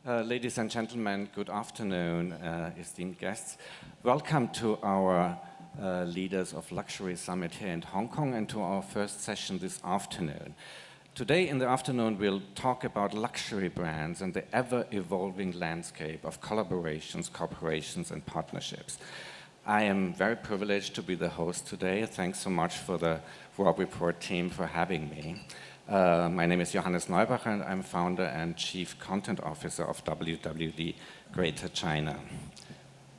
Ladies and gentlemen, good afternoon, esteemed guests. Welcome to our Leaders of Luxury Summit here in Hong Kong and to our first session this afternoon. Today in the afternoon we'll talk about luxury brands and the ever-evolving landscape of collaborations, corporations and partnerships. I am very privileged to be the host today. Thanks so much for the Robb Report team for having me. My name is Johannes Neubacher and I'm founder and chief content officer of WWD Greater China.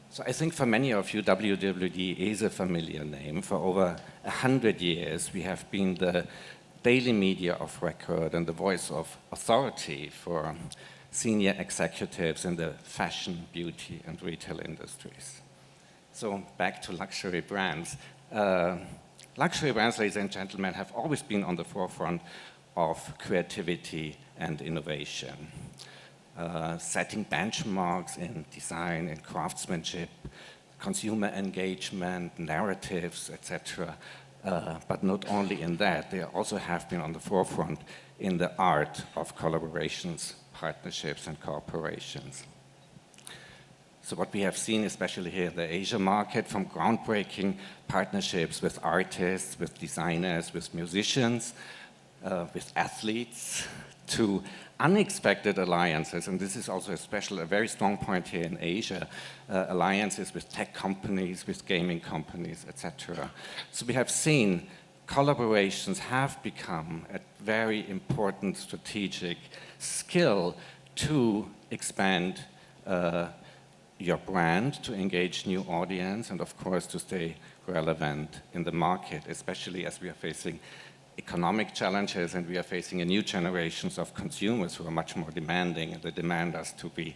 So I think for many of you, WWD is a familiar name. For over 100 years, we have been the daily media of record and the voice of authority for senior executives in the fashion, beauty, and retail industries. So back to luxury brands. Luxury brands, ladies and gentlemen, have always been on the forefront of creativity and innovation, setting benchmarks in design and craftsmanship, consumer engagement, narratives, etc. But not only in that, they also have been on the forefront in the art of collaborations, partnerships, and cooperations. So what we have seen, especially here in the Asia market, from groundbreaking partnerships with artists, with designers, with musicians, with athletes, to unexpected alliances, and this is also a very strong point here in Asia, alliances with tech companies, with gaming companies, etc. So we have seen collaborations have become a very important strategic skill to expand your brand, to engage new audience, and of course to stay relevant in the market, especially as we are facing economic challenges and we are facing a new generations of consumers who are much more demanding, and they demand us to be,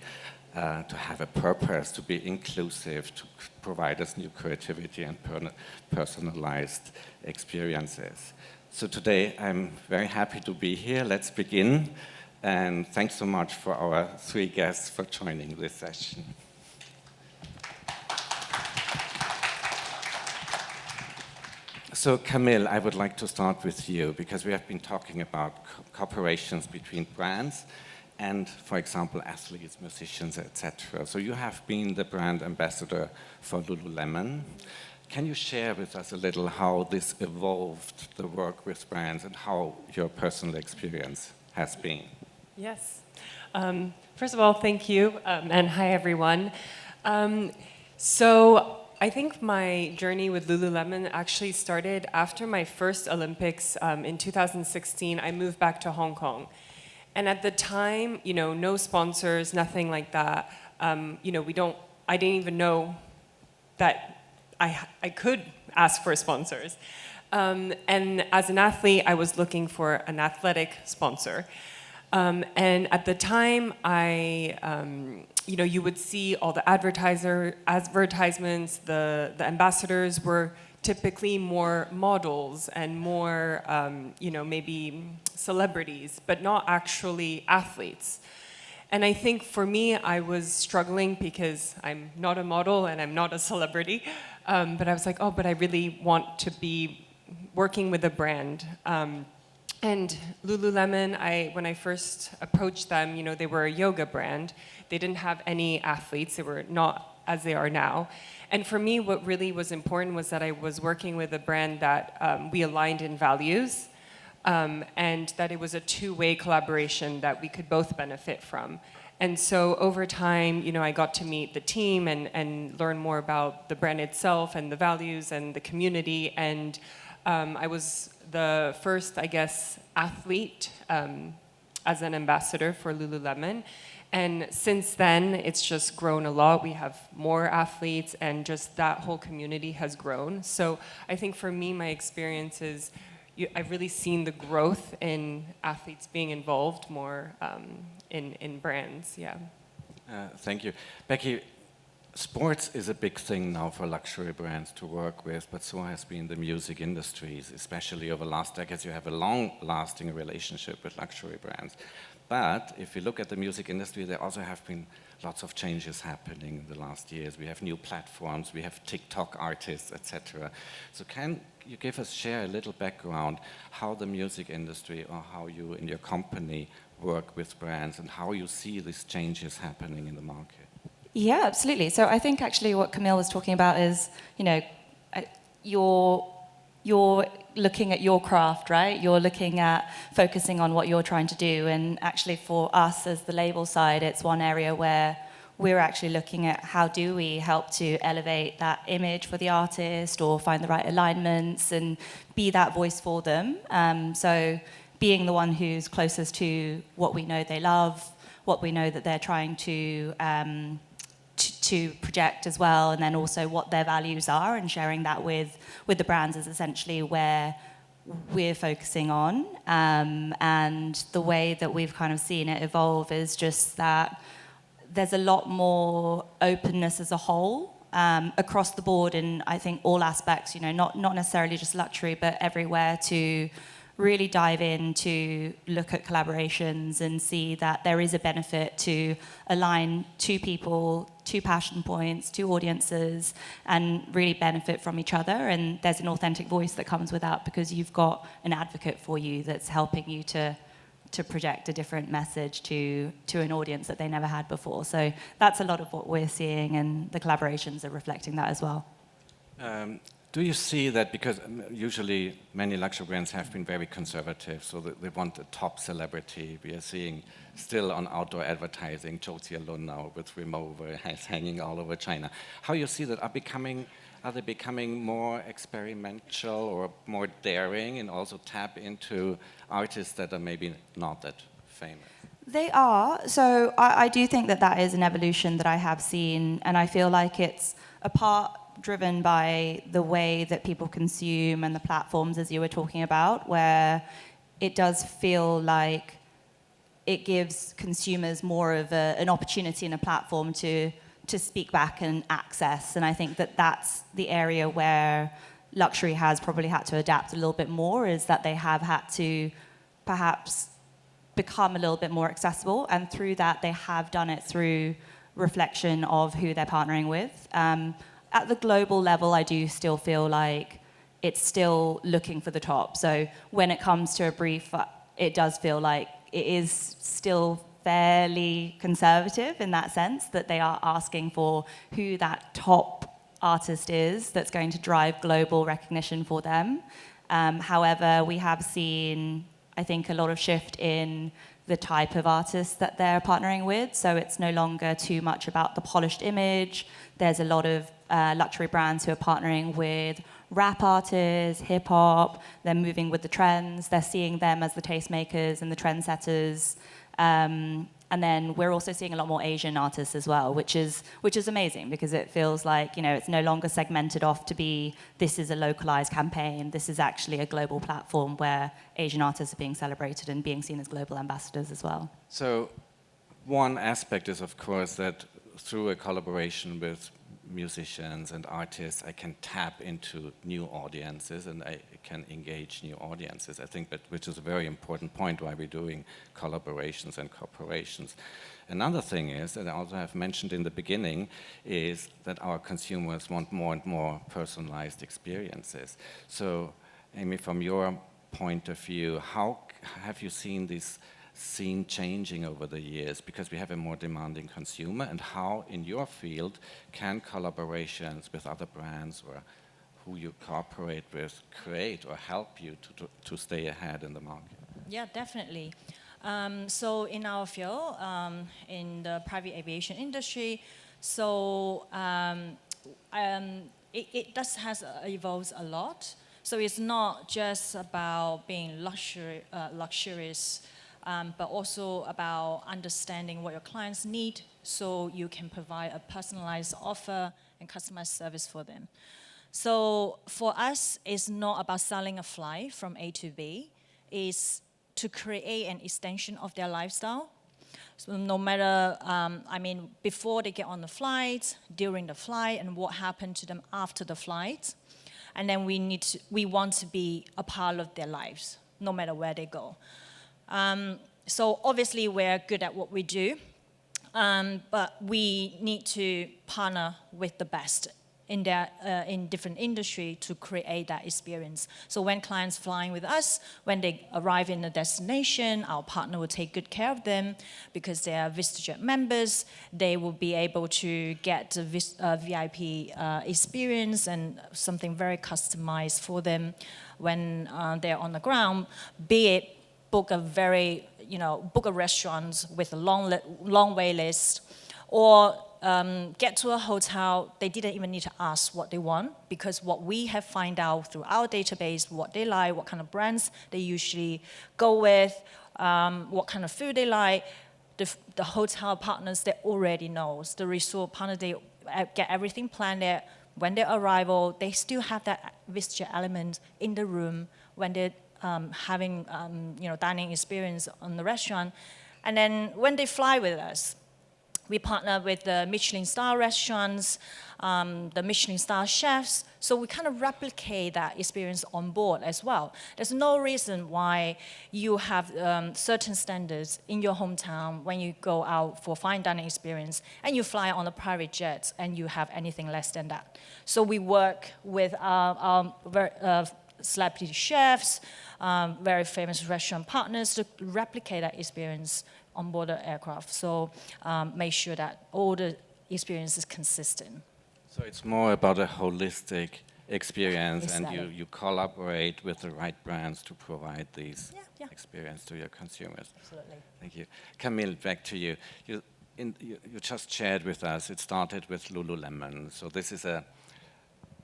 to have a purpose, to be inclusive, to provide us new creativity and personalized experiences. So today I'm very happy to be here. Let's begin, and thanks so much for our three guests for joining this session. So Camille, I would like to start with you because we have been talking about cooperations between brands and, for example, athletes, musicians, etc. So you have been the brand ambassador for Lululemon. Can you share with us a little how this evolved, the work with brands, and how your personal experience has been? Yes. First of all, thank you, and hi everyone. So I think my journey with Lululemon actually started after my first Olympics in 2016. I moved back to Hong Kong. And at the time, you know, no sponsors, nothing like that. You know, I didn't even know that I could ask for sponsors. And as an athlete, I was looking for an athletic sponsor. And at the time, you know, you would see all the advertisements, the ambassadors were typically more models and more, you know, maybe celebrities, but not actually athletes. And I think for me, I was struggling because I'm not a model and I'm not a celebrity, but I was like, oh, but I really want to be working with a brand. And Lululemon, when I first approached them, you know, they were a yoga brand. They didn't have any athletes. They were not as they are now. And for me, what really was important was that I was working with a brand that we aligned in values, and that it was a two-way collaboration that we could both benefit from. And so over time, you know, I got to meet the team and learn more about the brand itself and the values and the community. And I was the first, I guess, athlete as an ambassador for Lululemon. And since then, it's just grown a lot. We have more athletes and just that whole community has grown. So I think for me, my experience is I've really seen the growth in athletes being involved more in brands, yeah. Thank you. Becky, sports is a big thing now for luxury brands to work with, but so has been the music industries, especially over the last decades. You have a long-lasting relationship with luxury brands. But if you look at the music industry, there also have been lots of changes happening in the last years. We have new platforms, we have TikTok artists, etc. So can you share a little background how the music industry or how you in your company work with brands and how you see these changes happening in the market. Yeah, absolutely. So I think actually what Camille was talking about is, you know, you're looking at your craft, right? You're looking at focusing on what you're trying to do. And actually for us as the label side, it's one area where we're actually looking at how do we help to elevate that image for the artist or find the right alignments and be that voice for them. So being the one who's closest to what we know they love, what we know that they're trying to project as well, and then also what their values are, and sharing that with the brands is essentially where we're focusing on. And the way that we've kind of seen it evolve is just that there's a lot more openness as a whole across the board in, I think, all aspects, you know, not necessarily just luxury, but everywhere, to really dive in to look at collaborations and see that there is a benefit to align two people, two passion points, two audiences, and really benefit from each other. And there's an authentic voice that comes with that because you've got an advocate for you that's helping you to project a different message to an audience that they never had before. So that's a lot of what we're seeing, and the collaborations are reflecting that as well. Do you see that, because usually many luxury brands have been very conservative, so that they want a top celebrity. We are seeing still on outdoor advertising, Zhou Jielun now with Remover hanging all over China. How you see that are they becoming more experimental or more daring, and also tap into artists that are maybe not that famous? They are. So I do think that is an evolution that I have seen, and I feel like it's a part driven by the way that people consume and the platforms, as you were talking about, where it does feel like it gives consumers more of an opportunity and a platform to speak back and access. And I think that that's the area where luxury has probably had to adapt a little bit more, is that they have had to perhaps become a little bit more accessible. And through that, they have done it through reflection of who they're partnering with. At the global level, I do still feel like it's still looking for the top. So when it comes to a brief, it does feel like it is still fairly conservative in that sense, that they are asking for who that top artist is that's going to drive global recognition for them. However, we have seen, I think, a lot of shift in the type of artists that they're partnering with. So it's no longer too much about the polished image. There's a lot of luxury brands who are partnering with rap artists, hip hop. They're moving with the trends. They're seeing them as the tastemakers and the trendsetters. And then we're also seeing a lot more Asian artists as well, which is amazing, because it feels like, you know, it's no longer segmented off to be, this is a localized campaign. This is actually a global platform where Asian artists are being celebrated and being seen as global ambassadors as well. So one aspect is, of course, that through a collaboration with musicians and artists, I can tap into new audiences and I can engage new audiences. I think that, which is a very important point why we're doing collaborations and corporations. Another thing is, that I also have mentioned in the beginning, is that our consumers want more and more personalized experiences. So, Amy, from your point of view, how have you seen this scene changing over the years, because we have a more demanding consumer, and how in your field can collaborations with other brands or who you cooperate with create or help you to stay ahead in the market? Yeah, definitely. So in our field, in the private aviation industry, so it does has evolved a lot. So it's not just about being luxurious, but also about understanding what your clients need, so you can provide a personalized offer and customized service for them. So for us, it's not about selling a flight from A to B. It's to create an extension of their lifestyle. So no matter, before they get on the flight, during the flight, and what happened to them after the flight. And then we want to be a part of their lives, no matter where they go. So obviously we're good at what we do, but we need to partner with the best in different industry to create that experience. So when clients flying with us, when they arrive in a destination, our partner will take good care of them because they are VistaJet members. They will be able to get a VIP experience and something very customized for them when they're on the ground, be it book a restaurant with a long wait list, or get to a hotel, they didn't even need to ask what they want, because what we have find out through our database, what they like, what kind of brands they usually go with, what kind of food they like, the hotel partners, they already knows. The resort partner, they get everything planned there. When they arrival, they still have that VistaJet element in the room when they're having dining experience on the restaurant. And then when they fly with us, we partner with the Michelin star restaurants, the Michelin star chefs, so we kind of replicate that experience on board as well. There's no reason why you have certain standards in your hometown when you go out for fine dining experience and you fly on a private jet and you have anything less than that. So we work with our celebrity chefs, very famous restaurant partners to replicate that experience on board the aircraft. So make sure that all the experience is consistent. So it's more about a holistic experience, Exactly. and you collaborate with the right brands to provide these Yeah. experience to your consumers. Absolutely. Thank you. Camille, back to you. You just shared with us, it started with Lululemon. So this is a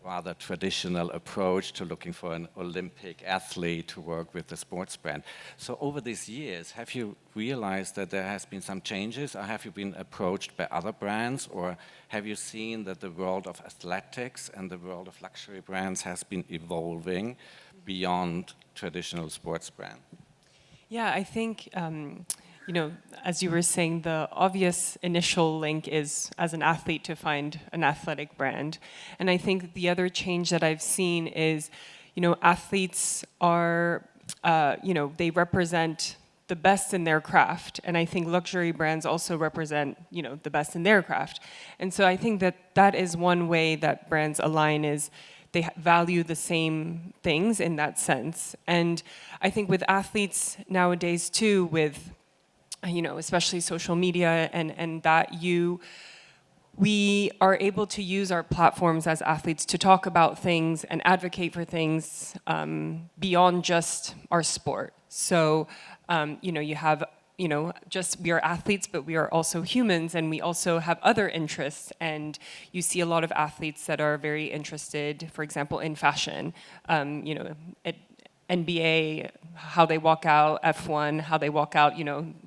rather traditional approach to looking for an Olympic athlete to work with the sports brand. So over these years, have you realized that there has been some changes, or have you been approached by other brands, or have you seen that the world of athletics and the world of luxury brands has been evolving beyond traditional sports brands? Yeah, I think, as you were saying, the obvious initial link is as an athlete to find an athletic brand. And I think the other change that I've seen is, athletes are, they represent the best in their craft. And I think luxury brands also represent, the best in their craft. And so I think that is one way that brands align, is they value the same things in that sense. And I think with athletes nowadays too, with especially social media and that we are able to use our platforms as athletes to talk about things and advocate for things beyond just our sport. So, you have, we are athletes, but we are also humans, and we also have other interests. And you see a lot of athletes that are very interested, for example, in fashion, NBA, how they walk out, F1, how they walk out,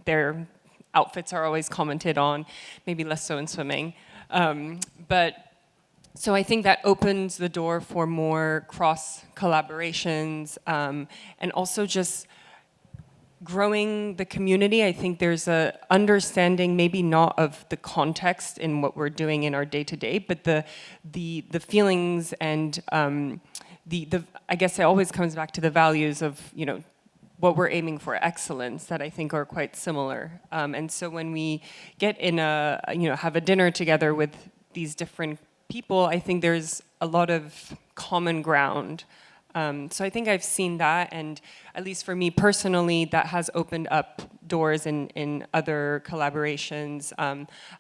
their outfits are always commented on, maybe less so in swimming. But so I think that opens the door for more cross collaborations, and also just growing the community. I think there's a understanding, maybe not of the context in what we're doing in our day-to-day, but the feelings and I guess it always comes back to the values of, what we're aiming for, excellence, that I think are quite similar. And so when we get in have a dinner together with these different people, I think there's a lot of common ground. So I think I've seen that, and at least for me personally, that has opened up doors in other collaborations.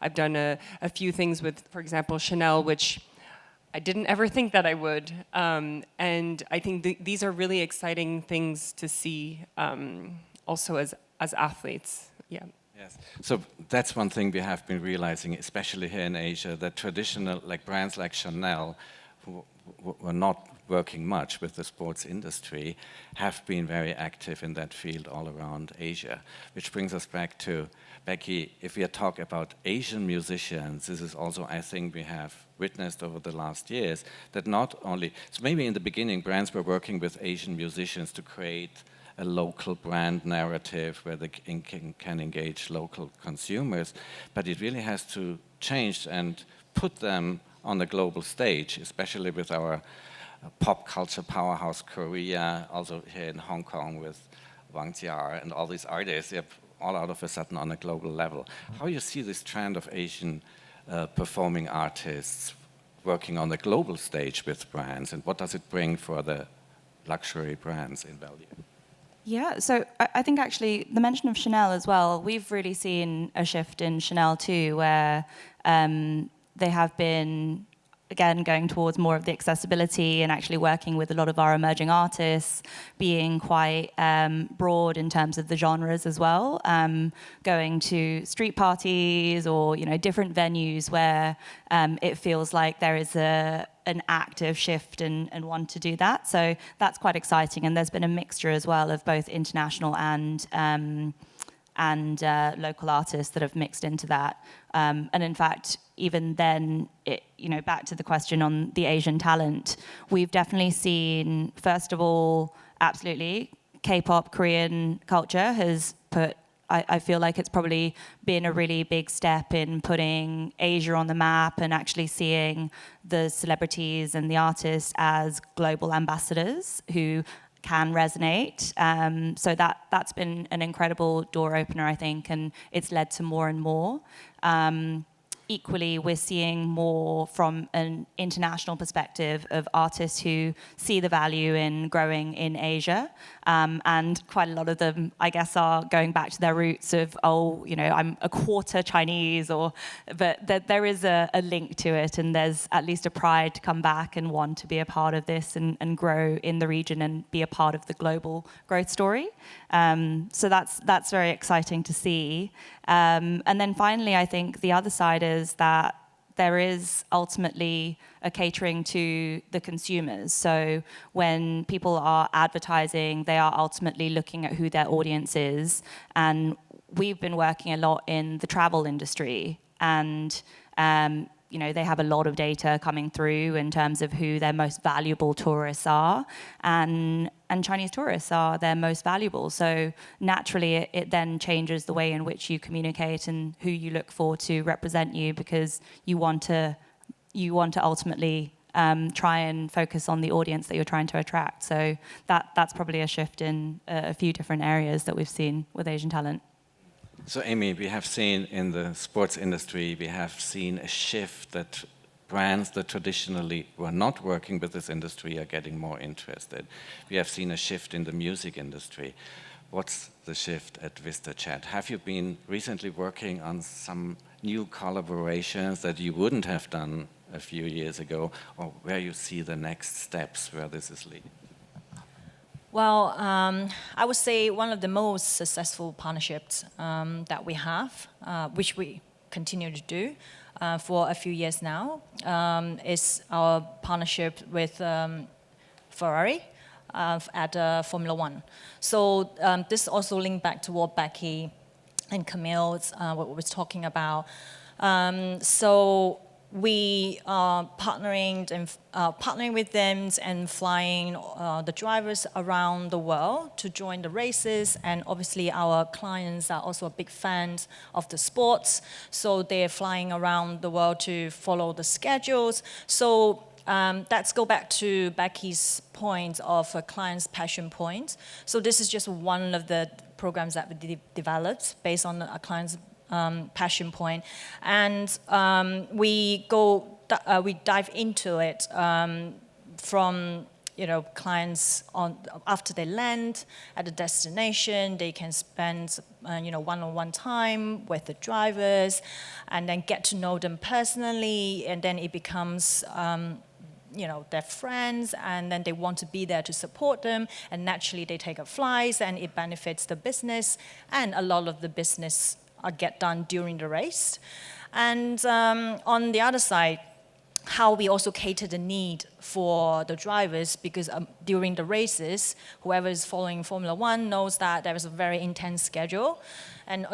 I've done a few things with, for example, Chanel, which I didn't ever think that I would. And I think these are really exciting things to see also as athletes. Yeah. Yes. So that's one thing we have been realizing, especially here in Asia, that traditional brands like Chanel, who were not working much with the sports industry, have been very active in that field all around Asia. Which brings us back to Becky. If we talk about Asian musicians, this is also, I think, we have witnessed over the last years that not only, so maybe in the beginning brands were working with Asian musicians to create a local brand narrative where they can engage local consumers, but it really has to change and put them on the global stage, especially with our pop culture powerhouse Korea, also here in Hong Kong with Wang Jia and all these artists, they're all out of a sudden on a global level. How you see this trend of Asian performing artists working on the global stage with brands, and what does it bring for the luxury brands in value? Yeah, so I think actually the mention of Chanel as well, we've really seen a shift in Chanel too, where they have been, again, going towards more of the accessibility and actually working with a lot of our emerging artists, being quite broad in terms of the genres as well, going to street parties or different venues where it feels like there is an active shift and want to do that. So that's quite exciting, and there's been a mixture as well of both international and local artists that have mixed into that. And in fact, even then, back to the question on the Asian talent, we've definitely seen, first of all, absolutely, K-pop, Korean culture has put, I feel like it's probably been a really big step in putting Asia on the map and actually seeing the celebrities and the artists as global ambassadors who can resonate. So that's been an incredible door opener, I think, and it's led to more and more. Equally, we're seeing more from an international perspective of artists who see the value in growing in Asia. And quite a lot of them, I guess, are going back to their roots of, I'm a quarter Chinese, but there is a link to it, and there's at least a pride to come back and want to be a part of this and grow in the region and be a part of the global growth story. So that's very exciting to see. And then finally, I think the other side is that there is ultimately a catering to the consumers. So when people are advertising, they are ultimately looking at who their audience is. And we've been working a lot in the travel industry, and they have a lot of data coming through in terms of who their most valuable tourists are, and Chinese tourists are their most valuable. So naturally, it then changes the way in which you communicate and who you look for to represent you, because you want to ultimately try and focus on the audience that you're trying to attract. So that's probably a shift in a few different areas that we've seen with Asian talent. So Amy, we have seen in the sports industry, we have seen a shift that brands that traditionally were not working with this industry are getting more interested. We have seen a shift in the music industry. What's the shift at VistaJet? Have you been recently working on some new collaborations that you wouldn't have done a few years ago, or where you see the next steps where this is leading? Well, I would say one of the most successful partnerships that we have, which we continue to do for a few years now, is our partnership with Ferrari at Formula One. So this also linked back to what Becky and Camille was talking about. So we are partnering with them and flying the drivers around the world to join the races. And obviously our clients are also big fans of the sports. So they're flying around the world to follow the schedules. So let's go back to Becky's point of a client's passion point. So this is just one of the programs that we developed based on a client's passion point, and we dive into it from clients after they land at the destination. They can spend one-on-one time with the drivers, and then get to know them personally, and then it becomes their friends, and then they want to be there to support them, and naturally they take up flights, and it benefits the business, and a lot of the business get done during the race. And on the other side, how we also cater the need for the drivers, because during the races, whoever is following Formula One knows that there is a very intense schedule, and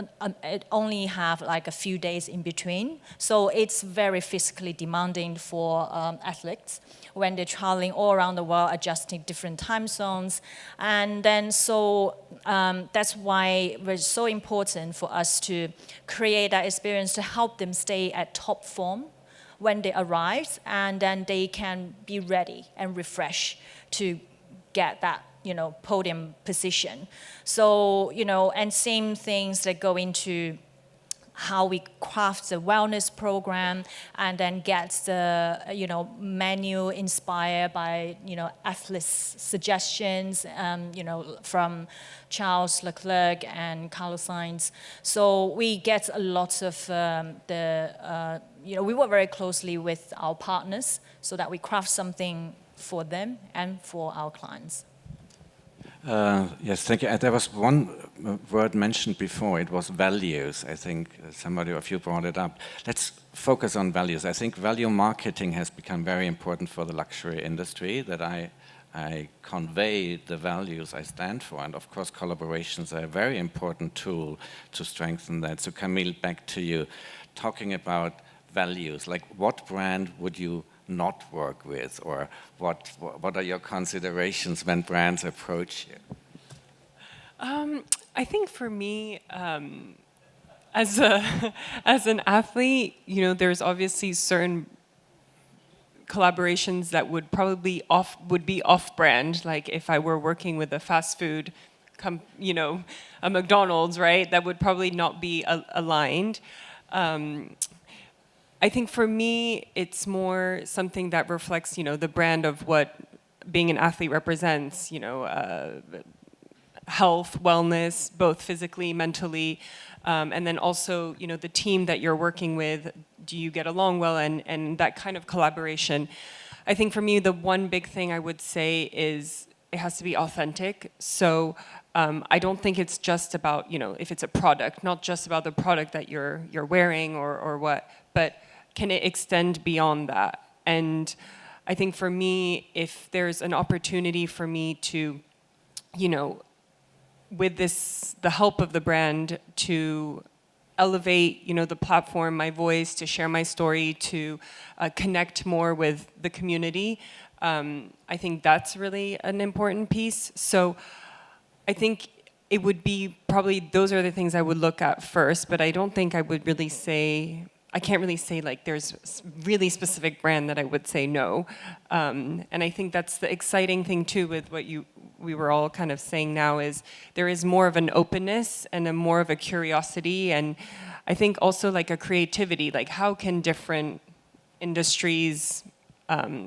it only have like a few days in between. So it's very physically demanding for athletes when they're traveling all around the world, adjusting different time zones. And then that's why it's so important for us to create that experience to help them stay at top form when they arrive, and then they can be ready and refreshed to get that podium position. So and same things that go into how we craft the wellness program, and then get the menu inspired by athletes' suggestions, from Charles Leclerc and Carlos Sainz. So we get a lot of we work very closely with our partners so that we craft something for them and for our clients. Yes, thank you. There was one word mentioned before. It was values. I think somebody of you brought it up. Let's focus on values. I think value marketing has become very important for the luxury industry, that I convey the values I stand for. And of course, collaborations are a very important tool to strengthen that. So Camille, back to you. Talking about values, like what brand would you not work with, or what are your considerations when brands approach you? I think for me, as an athlete, there's obviously certain collaborations that would probably be off-brand. Like if I were working with a fast food, a McDonald's, right? That would probably not be aligned. I think for me, it's more something that reflects, the brand of what being an athlete represents, health, wellness, both physically, mentally, and then also, the team that you're working with, do you get along well, and that kind of collaboration. I think for me, the one big thing I would say is it has to be authentic. So I don't think it's just about, if it's a product, not just about the product that you're wearing or what, but can it extend beyond that? And I think for me, if there's an opportunity for me to, with the help of the brand, to elevate, the platform, my voice, to share my story, to connect more with the community, I think that's really an important piece. So I think it would be probably, those are the things I would look at first, but I don't think I would really say, I can't really say like there's really specific brand that I would say no. And I think that's the exciting thing too with what we were all kind of saying now, is there is more of an openness and more of a curiosity, and I think also like a creativity, like how can different industries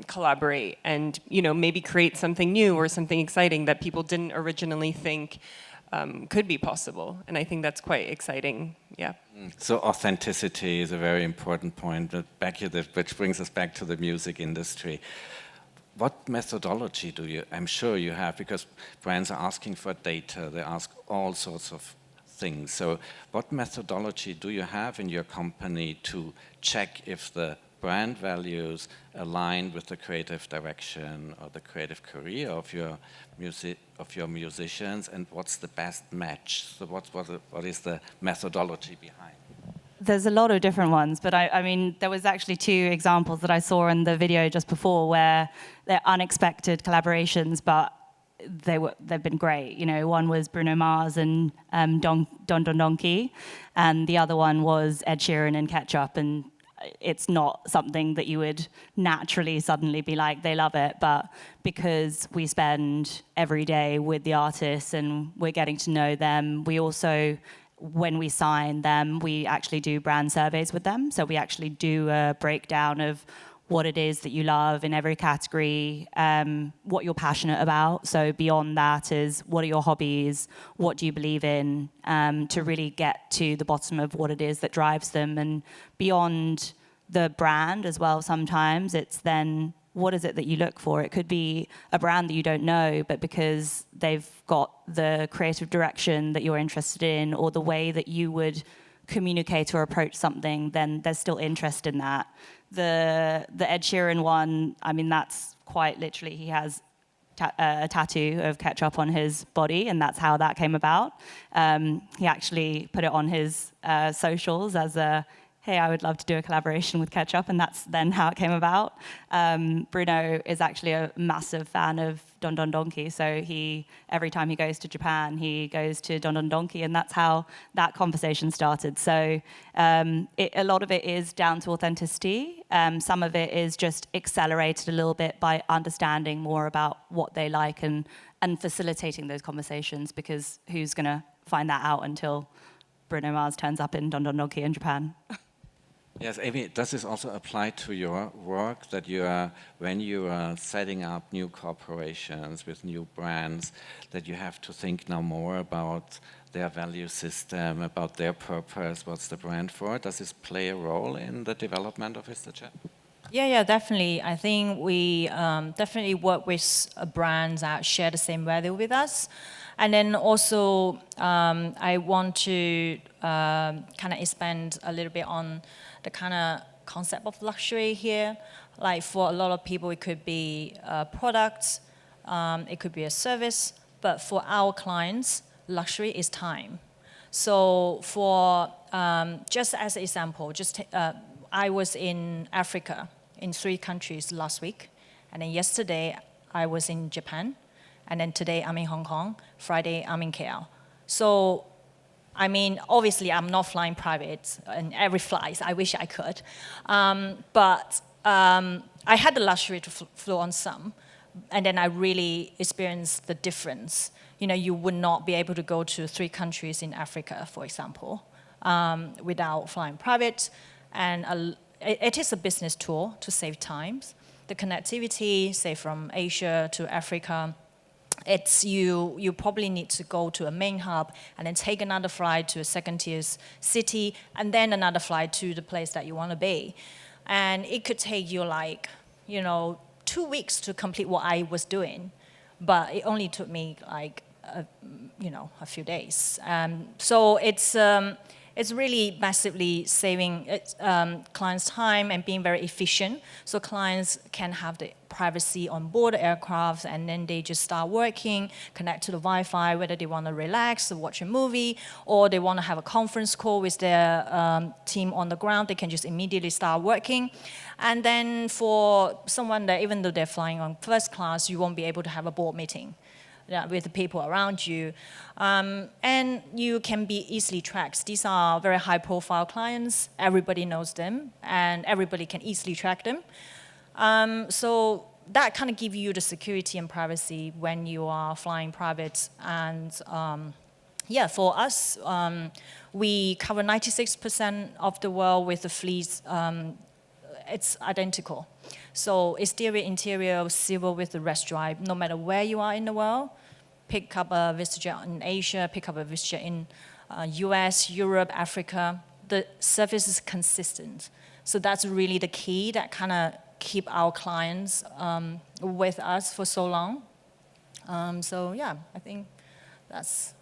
collaborate and maybe create something new or something exciting that people didn't originally think could be possible. And I think that's quite exciting, yeah. So authenticity is a very important point. But Becky, which brings us back to the music industry. What methodology do you, I'm sure you have, because brands are asking for data, they ask all sorts of things. So what methodology do you have in your company to check if the brand values align with the creative direction or the creative career of your musicians, and what's the best match? So what is the methodology behind? There's a lot of different ones, but I mean, there was actually two examples that I saw in the video just before where they're unexpected collaborations, but they've been great. One was Bruno Mars and Don Don Donki, and the other one was Ed Sheeran and Ketchup, and it's not something that you would naturally suddenly be like, they love it, but because we spend every day with the artists and we're getting to know them, we also, when we sign them, we actually do brand surveys with them. So we actually do a breakdown of what it is that you love in every category, what you're passionate about. So beyond that is, what are your hobbies? What do you believe in? To really get to the bottom of what it is that drives them. And beyond the brand as well, sometimes it's then, what is it that you look for? It could be a brand that you don't know, but because they've got the creative direction that you're interested in, or the way that you would communicate or approach something, then there's still interest in that. The Ed Sheeran one, I mean, that's quite literally, he has a tattoo of ketchup on his body, and that's how that came about. He actually put it on his socials as a, hey, I would love to do a collaboration with ketchup, and that's then how it came about. Bruno is actually a massive fan of Don Don Donki, so every time he goes to Japan, he goes to Don Don Donki, and that's how that conversation started. So a lot of it is down to authenticity. Some of it is just accelerated a little bit by understanding more about what they like and facilitating those conversations, because who's going to find that out until Bruno Mars turns up in Don Don Donki in Japan. Yes, Amy, does this also apply to your work, that when you are setting up new corporations with new brands, that you have to think now more about their value system, about their purpose, what's the brand for? Does this play a role in the development of VistaJet? Yeah, definitely. I think we definitely work with brands that share the same value with us. And then also, I want to kind of expand a little bit on the kind of concept of luxury here. Like for a lot of people, it could be a product, it could be a service, but for our clients, luxury is time. So for, just as an example, I was in Africa in 3 countries last week, and then yesterday I was in Japan, and then today I'm in Hong Kong, Friday I'm in KL. So, I mean, obviously I'm not flying private in every flight, I wish I could, but I had the luxury to fly on some, and then I really experienced the difference. You know, you would not be able to go to 3 countries in Africa, for example, without flying private, and it is a business tool to save time. The connectivity, say from Asia to Africa, it's you probably need to go to a main hub and then take another flight to a second-tier city and then another flight to the place that you want to be. And it could take you like, 2 weeks to complete what I was doing, but it only took me like, a few days. So it's really massively saving clients' time and being very efficient. So clients can have the privacy on board the aircraft, and then they just start working, connect to the Wi-Fi, whether they want to relax or watch a movie, or they want to have a conference call with their team on the ground, they can just immediately start working. And then for someone that, even though they're flying on first class, you won't be able to have a board meeting with the people around you. And you can be easily tracked. These are very high-profile clients. Everybody knows them, and everybody can easily track them. So that kind of gives you the security and privacy when you are flying private. And for us, we cover 96% of the world with the fleets. It's identical. So exterior, interior, silver with the rest drive, no matter where you are in the world. Pick up a VistaJet in Asia, pick up a VistaJet in US, Europe, Africa. The service is consistent. So that's really the key that kind of keep our clients with us for so long. I think that's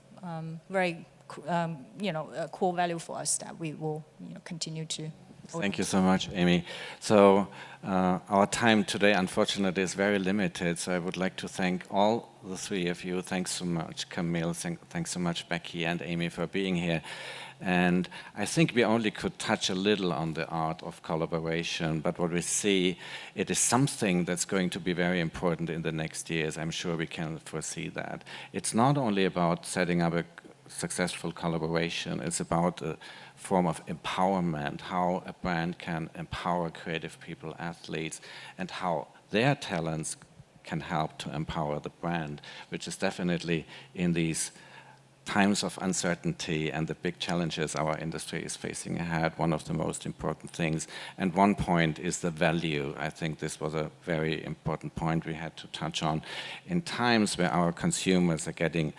very, a core value for us that we will continue to. Thank you so much, Amy. So our time today, unfortunately, is very limited. So I would like to thank all the 3 of you. Thanks so much, Camille. Thanks so much, Becky and Amy, for being here. And I think we only could touch a little on the art of collaboration, but what we see, it is something that's going to be very important in the next years. I'm sure we can foresee that. It's not only about setting up a successful collaboration, it's about a form of empowerment, how a brand can empower creative people, athletes, and how their talents can help to empower the brand, which is definitely in these times of uncertainty and the big challenges our industry is facing ahead, one of the most important things. And one point is the value. I think this was a very important point we had to touch on. In times where our consumers are getting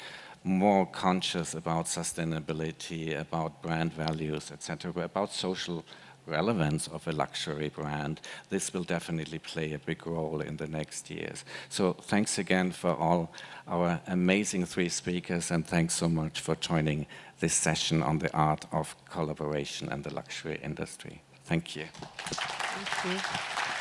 more conscious about sustainability, about brand values, etc., about social relevance of a luxury brand, this will definitely play a big role in the next years. So thanks again for all our amazing 3 speakers, and thanks so much for joining this session on the art of collaboration and the luxury industry. Thank you. Thank you.